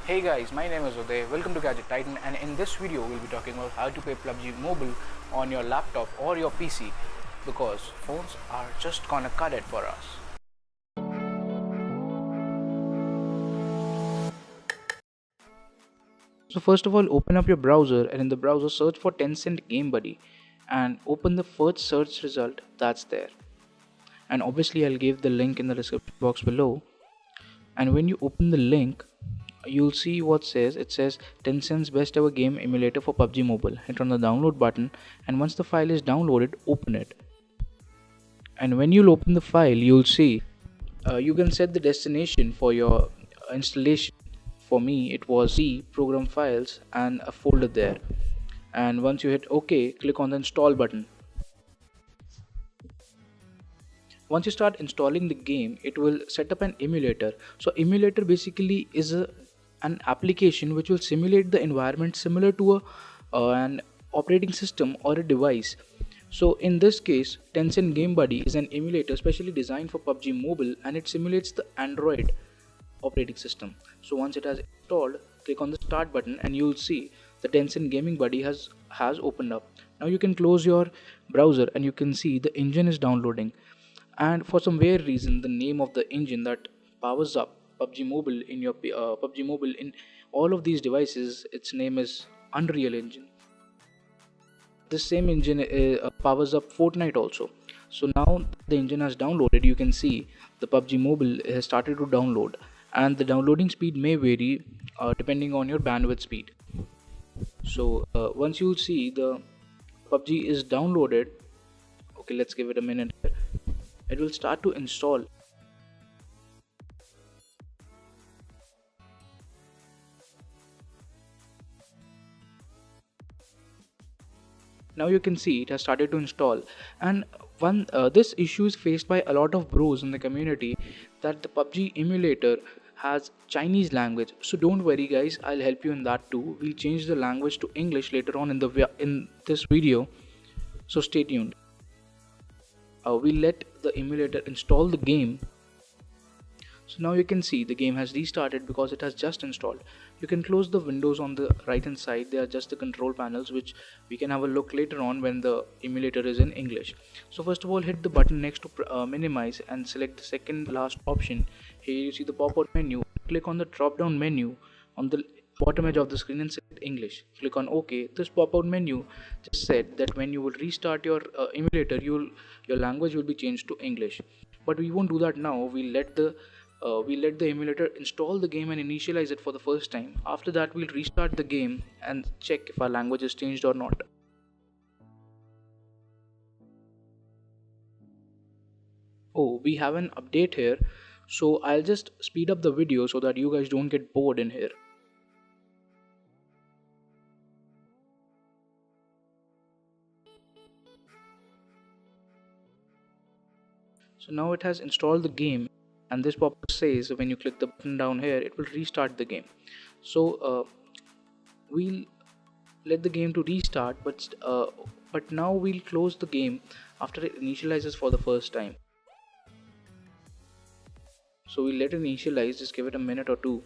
Hey guys, my name is Uday. Welcome to Gadget Titan, and in this video we'll be talking about how to play PUBG Mobile on your laptop or your PC because phones are just gonna cut it for us. So first of all, open up your browser and in the browser search for Tencent Game Buddy and open the first search result that's there. And obviously I'll give the link in the description box below. And when you open the link, you'll see what says. It says Tencent's best ever game emulator for PUBG Mobile. Hit on the download button, and once the file is downloaded, open it. And when you'll open the file, you'll see you can set the destination for your installation. For me, it was C program files and a folder there. And once you hit OK, click on the install button. Once you start installing the game, it will set up an emulator. So emulator basically is an application which will simulate the environment similar to an operating system or a device. So in this case, Tencent Game Buddy is an emulator specially designed for PUBG Mobile, and it simulates the Android operating system. So once it has installed, click on the start button and you'll see the Tencent Gaming Buddy has opened up. Now you can close your browser and you can see the engine is downloading, and for some weird reason the name of the engine that powers up PUBG Mobile in your PUBG Mobile in all of these devices, its name is Unreal Engine. This same engine powers up Fortnite also. So now the engine has downloaded, you can see the PUBG Mobile has started to download, and the downloading speed may vary depending on your bandwidth speed. So once you see the PUBG is downloaded, okay, let's give it a minute here. It will start to install. Now you can see it has started to install, and this issue is faced by a lot of bros in the community, that the PUBG emulator has Chinese language. So don't worry guys, I'll help you in that too. We'll change the language to English later on in this video, so stay tuned. We'll let the emulator install the game. So now you can see the game has restarted because it has just installed. You can close the windows on the right hand side. They are just the control panels which we can have a look later on when the emulator is in English. So first of all, hit the button next to minimize and select the second last option. Here you see the pop-out menu. Click on the drop-down menu on the bottom edge of the screen and select English. Click on OK. This pop-out menu just said that when you will restart your emulator, your language will be changed to English. But we won't do that now. We let the emulator install the game and initialize it for the first time. After that, we'll restart the game and check if our language is changed or not. Oh, we have an update here, so I'll just speed up the video so that you guys don't get bored in here. So now it has installed the game, and this pop-up says when you click the button down here, it will restart the game. So we'll let the game to restart, but now we'll close the game after it initializes for the first time. So we'll let it initialize, just give it a minute or two.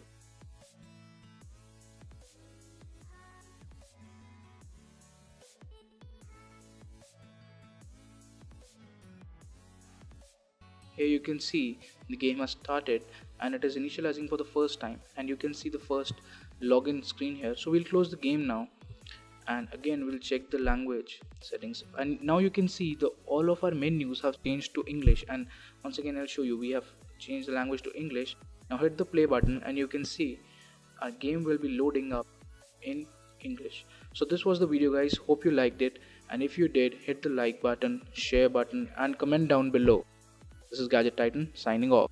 Here you can see the game has started and it is initializing for the first time, and you can see the first login screen here. So we'll close the game now, and again we'll check the language settings, and now you can see all of our menus have changed to English. And once again I'll show you, we have changed the language to English. Now hit the play button and you can see our game will be loading up in English. So this was the video guys, hope you liked it, and if you did, hit the like button, share button and comment down below. This is Gadget Titan signing off.